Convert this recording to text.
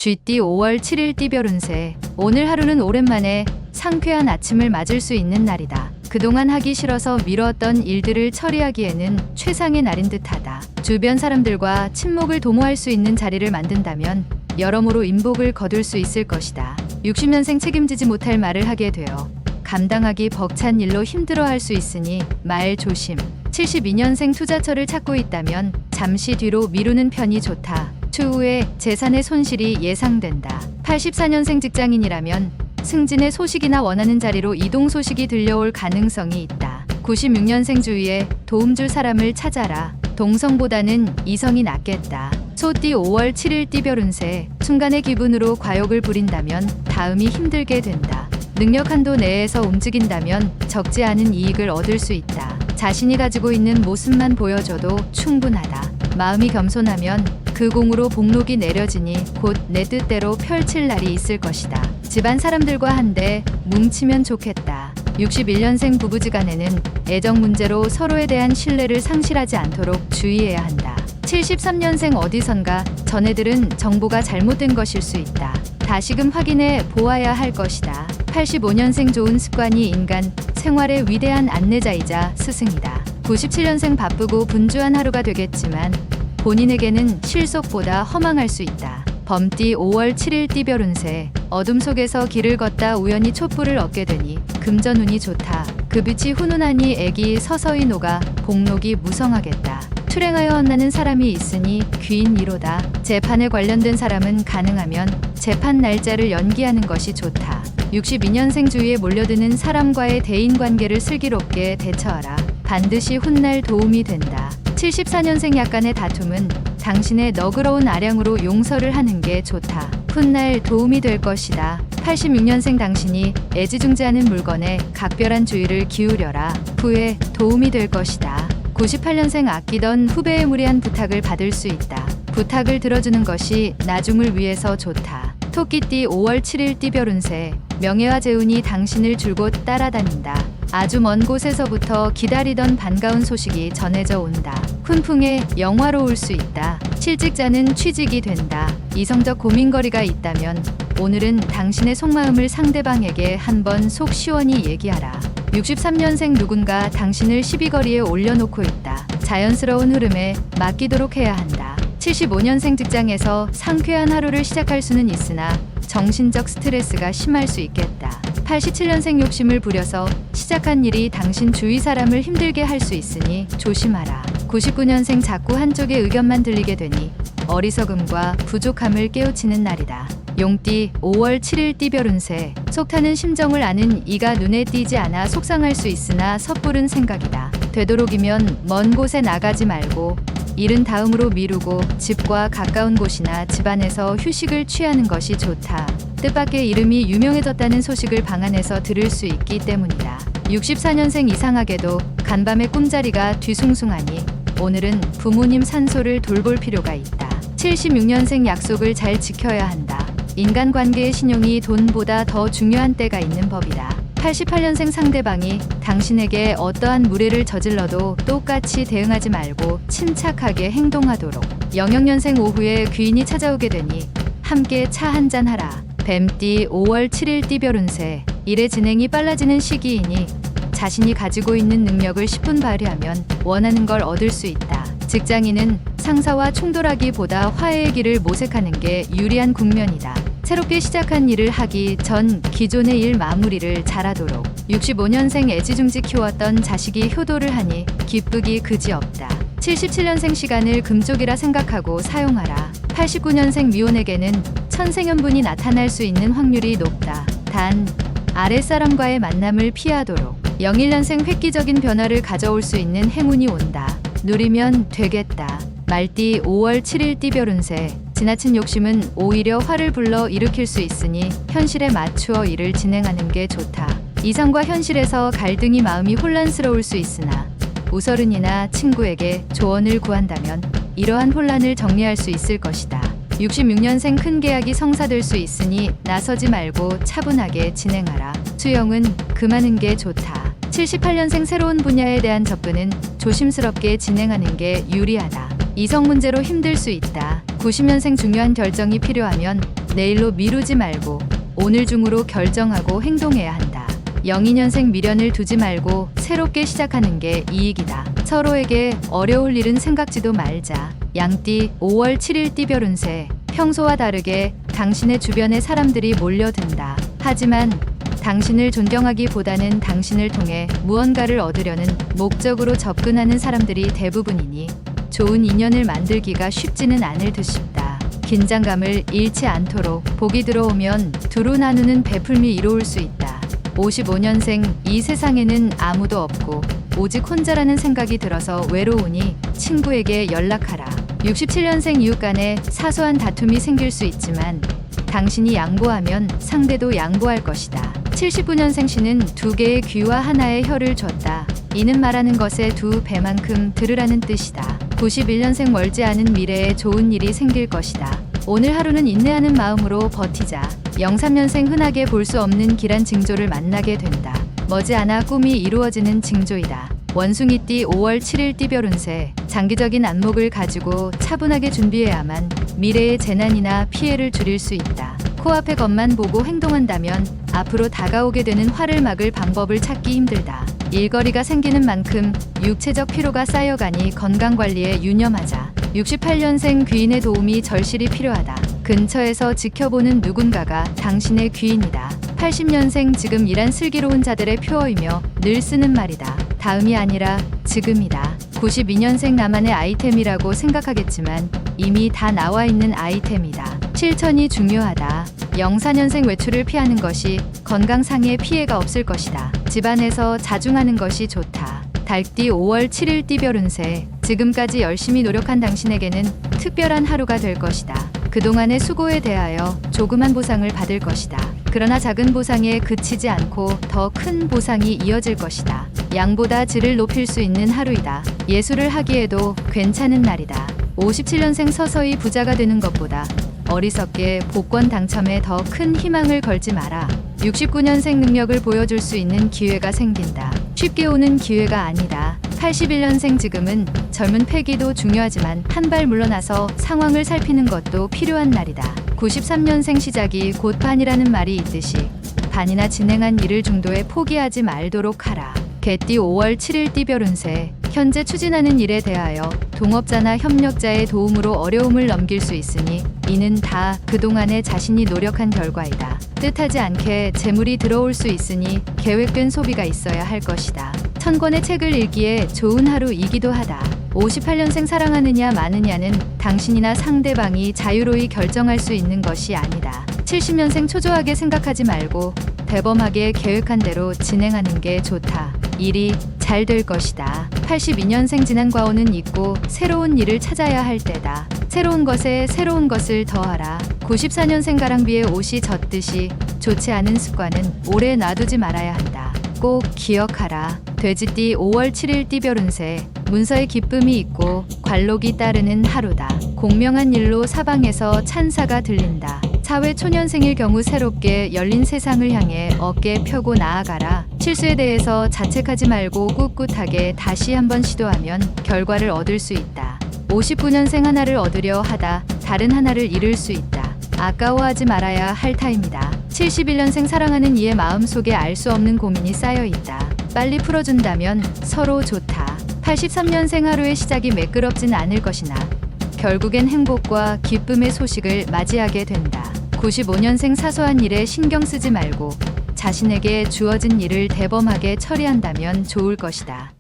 쥐띠 5월 7일 띠별 운세. 오늘 하루는 오랜만에 상쾌한 아침을 맞을 수 있는 날이다. 그동안 하기 싫어서 미뤘던 일들을 처리하기에는 최상의 날인 듯하다. 주변 사람들과 친목을 도모할 수 있는 자리를 만든다면 여러모로 인복을 거둘 수 있을 것이다. 60년생 책임지지 못할 말을 하게 되어 감당하기 벅찬 일로 힘들어할 수 있으니 말 조심. 72년생 투자처를 찾고 있다면 잠시 뒤로 미루는 편이 좋다. 추후에 재산의 손실이 예상된다. 84년생 직장인이라면 승진의 소식이나 원하는 자리로 이동 소식이 들려올 가능성이 있다. 96년생 주위에 도움 줄 사람을 찾아라. 동성보다는 이성이 낫겠다. 소띠 5월 7일 띠별 운세. 순간의 기분으로 과욕을 부린다면 다음이 힘들게 된다. 능력 한도 내에서 움직인다면 적지 않은 이익을 얻을 수 있다. 자신이 가지고 있는 모습만 보여줘도 충분하다. 마음이 겸손하면 그 공으로 복록이 내려지니 곧 내 뜻대로 펼칠 날이 있을 것이다. 집안 사람들과 한데 뭉치면 좋겠다. 61년생 부부지간에는 애정 문제로 서로에 대한 신뢰를 상실하지 않도록 주의해야 한다. 73년생 어디선가 전해들은 정보가 잘못된 것일 수 있다. 다시금 확인해 보아야 할 것이다. 85년생 좋은 습관이 인간 생활의 위대한 안내자이자 스승이다. 97년생 바쁘고 분주한 하루가 되겠지만 본인에게는 실속보다 허망할 수 있다. 범띠 5월 7일 띠별 운세. 어둠 속에서 길을 걷다 우연히 촛불을 얻게 되니 금전운이 좋다. 그 빛이 훈훈하니 액이 서서히 녹아 복록이 무성하겠다. 출행하여 헛나는 사람이 있으니 귀인 이로다. 재판에 관련된 사람은 가능하면 재판 날짜를 연기하는 것이 좋다. 62년생 주위에 몰려드는 사람과의 대인관계를 슬기롭게 대처하라. 반드시 훗날 도움이 된다. 74년생 약간의 다툼은 당신의 너그러운 아량으로 용서를 하는 게 좋다. 훗날 도움이 될 것이다. 86년생 당신이 애지중지하는 물건에 각별한 주의를 기울여라. 후에 도움이 될 것이다. 98년생 아끼던 후배의 무리한 부탁을 받을 수 있다. 부탁을 들어주는 것이 나중을 위해서 좋다. 토끼띠 5월 7일 띠별 운세. 명예와 재운이 당신을 줄곧 따라다닌다. 아주 먼 곳에서부터 기다리던 반가운 소식이 전해져 온다. 훈풍에 영화로울 수 있다. 실직자는 취직이 된다. 이성적 고민거리가 있다면 오늘은 당신의 속마음을 상대방에게 한번 속 시원히 얘기하라. 63년생 누군가 당신을 시비거리에 올려놓고 있다. 자연스러운 흐름에 맡기도록 해야 한다. 75년생 직장에서 상쾌한 하루를 시작할 수는 있으나 정신적 스트레스가 심할 수 있겠다. 87년생 욕심을 부려서 시작한 일이 당신 주위 사람을 힘들게 할 수 있으니 조심하라. 99년생 자꾸 한쪽의 의견만 들리게 되니 어리석음과 부족함을 깨우치는 날이다. 용띠 5월 7일 띠별 운세. 속타는 심정을 아는 이가 눈에 띄지 않아 속상할 수 있으나 섣부른 생각이다. 되도록이면 먼 곳에 나가지 말고 일은 다음으로 미루고 집과 가까운 곳이나 집안에서 휴식을 취하는 것이 좋다. 뜻밖의 이름이 유명해졌다는 소식을 방 안에서 들을 수 있기 때문이다. 64년생 이상하게도 간밤에 꿈자리가 뒤숭숭하니 오늘은 부모님 산소를 돌볼 필요가 있다. 76년생 약속을 잘 지켜야 한다. 인간관계의 신용이 돈보다 더 중요한 때가 있는 법이다. 88년생 상대방이 당신에게 어떠한 무례를 저질러도 똑같이 대응하지 말고 침착하게 행동하도록. 00년생 오후에 귀인이 찾아오게 되니 함께 차 한잔 하라. 뱀띠 5월 7일 띠별 운세. 일의 진행이 빨라지는 시기이니 자신이 가지고 있는 능력을 10분 발휘하면 원하는 걸 얻을 수 있다. 직장인은 상사와 충돌하기보다 화해의 길을 모색하는 게 유리한 국면이다. 새롭게 시작한 일을 하기 전 기존의 일 마무리를 잘하도록. 65년생 애지중지 키웠던 자식이 효도를 하니 기쁘기 그지없다. 77년생 시간을 금쪽이라 생각하고 사용하라. 89년생 미혼에게는 천생연분이 나타날 수 있는 확률이 높다. 단 아랫사람과의 만남을 피하도록. 01년생 획기적인 변화를 가져올 수 있는 행운이 온다. 누리면 되겠다. 말띠 5월 7일 띠별 운세. 지나친 욕심은 오히려 화를 불러 일으킬 수 있으니 현실에 맞추어 일을 진행하는 게 좋다. 이성과 현실에서 갈등이 마음이 혼란스러울 수 있으나 우서른이나 친구에게 조언을 구한다면 이러한 혼란을 정리할 수 있을 것이다. 66년생 큰 계약이 성사될 수 있으니 나서지 말고 차분하게 진행하라. 수영은 금하는 게 좋다. 78년생 새로운 분야에 대한 접근은 조심스럽게 진행하는 게 유리하다. 이성 문제로 힘들 수 있다. 90년생 중요한 결정이 필요하면 내일로 미루지 말고 오늘 중으로 결정하고 행동해야 한다. 02년생 미련을 두지 말고 새롭게 시작하는 게 이익이다. 서로에게 어려울 일은 생각지도 말자. 양띠 5월 7일 띠별 운세. 평소와 다르게 당신의 주변에 사람들이 몰려든다. 하지만 당신을 존경하기보다는 당신을 통해 무언가를 얻으려는 목적으로 접근하는 사람들이 대부분이니 좋은 인연을 만들기가 쉽지는 않을 듯 싶다. 긴장감을 잃지 않도록 복이 들어오면 두루 나누는 베풀미 이로울 수 있다. 55년생 이 세상에는 아무도 없고 오직 혼자라는 생각이 들어서 외로우니 친구에게 연락하라. 67년생 이웃 간에 사소한 다툼이 생길 수 있지만 당신이 양보하면 상대도 양보할 것이다. 79년생 씨는 두 개의 귀와 하나의 혀를 줬다. 이는 말하는 것의 두 배만큼 들으라는 뜻이다. 91년생 멀지 않은 미래에 좋은 일이 생길 것이다. 오늘 하루는 인내하는 마음으로 버티자. 03년생 흔하게 볼 수 없는 길한 징조를 만나게 된다. 머지않아 꿈이 이루어지는 징조이다. 원숭이띠 5월 7일 띠별 운세. 장기적인 안목을 가지고 차분하게 준비해야만 미래의 재난이나 피해를 줄일 수 있다. 코앞의 것만 보고 행동한다면 앞으로 다가오게 되는 화를 막을 방법을 찾기 힘들다. 일거리가 생기는 만큼 육체적 피로가 쌓여가니 건강관리에 유념하자. 68년생 귀인의 도움이 절실히 필요하다. 근처에서 지켜보는 누군가가 당신의 귀인이다. 80년생 지금 이란 슬기로운 자들의 표어이며 늘 쓰는 말이다. 다음이 아니라 지금이다. 92년생 나만의 아이템이라고 생각하겠지만 이미 다 나와 있는 아이템이다. 실천이 중요하다. 04년생 외출을 피하는 것이 건강상의 피해가 없을 것이다. 집안에서 자중하는 것이 좋다. 달띠 5월 7일 띠별 운세. 지금까지 열심히 노력한 당신에게는 특별한 하루가 될 것이다. 그동안의 수고에 대하여 조그만 보상을 받을 것이다. 그러나 작은 보상에 그치지 않고 더 큰 보상이 이어질 것이다. 양보다 질을 높일 수 있는 하루이다. 예술을 하기에도 괜찮은 날이다. 57년생 서서히 부자가 되는 것보다 어리석게 복권 당첨에 더 큰 희망을 걸지 마라. 69년생 능력을 보여줄 수 있는 기회가 생긴다. 쉽게 오는 기회가 아니다. 81년생 지금은 젊은 패기도 중요하지만 한 발 물러나서 상황을 살피는 것도 필요한 날이다. 93년생 시작이 곧 반이라는 말이 있듯이 반이나 진행한 일을 중도에 포기하지 말도록 하라. 개띠 5월 7일 띠별 운세. 현재 추진하는 일에 대하여 동업자나 협력자의 도움으로 어려움을 넘길 수 있으니 이는 다 그동안에 자신이 노력한 결과이다. 뜻하지 않게 재물이 들어올 수 있으니 계획된 소비가 있어야 할 것이다. 1000권의 책을 읽기에 좋은 하루이기도 하다. 58년생 사랑하느냐 마느냐는 당신이나 상대방이 자유로이 결정할 수 있는 것이 아니다. 70년생 초조하게 생각하지 말고 대범하게 계획한 대로 진행하는 게 좋다. 일이 잘 될 것이다. 82년생 지난 과오는 잊고 새로운 일을 찾아야 할 때다. 새로운 것에 새로운 것을 더하라. 94년생 가랑비에 옷이 젖듯이 좋지 않은 습관은 오래 놔두지 말아야 한다. 꼭 기억하라. 돼지띠 5월 7일 띠별 운세. 문서에 기쁨이 있고 관록이 따르는 하루다. 공명한 일로 사방에서 찬사가 들린다. 사회 초년생일 경우 새롭게 열린 세상을 향해 어깨 펴고 나아가라. 실수에 대해서 자책하지 말고 꿋꿋하게 다시 한번 시도하면 결과를 얻을 수 있다. 59년생 하나를 얻으려 하다 다른 하나를 잃을 수 있다. 아까워하지 말아야 할 타입니다. 71년생 사랑하는 이의 마음속에 알 수 없는 고민이 쌓여 있다. 빨리 풀어준다면 서로 좋다. 83년생 하루의 시작이 매끄럽진 않을 것이나 결국엔 행복과 기쁨의 소식을 맞이하게 된다. 95년생 사소한 일에 신경 쓰지 말고 자신에게 주어진 일을 대범하게 처리한다면 좋을 것이다.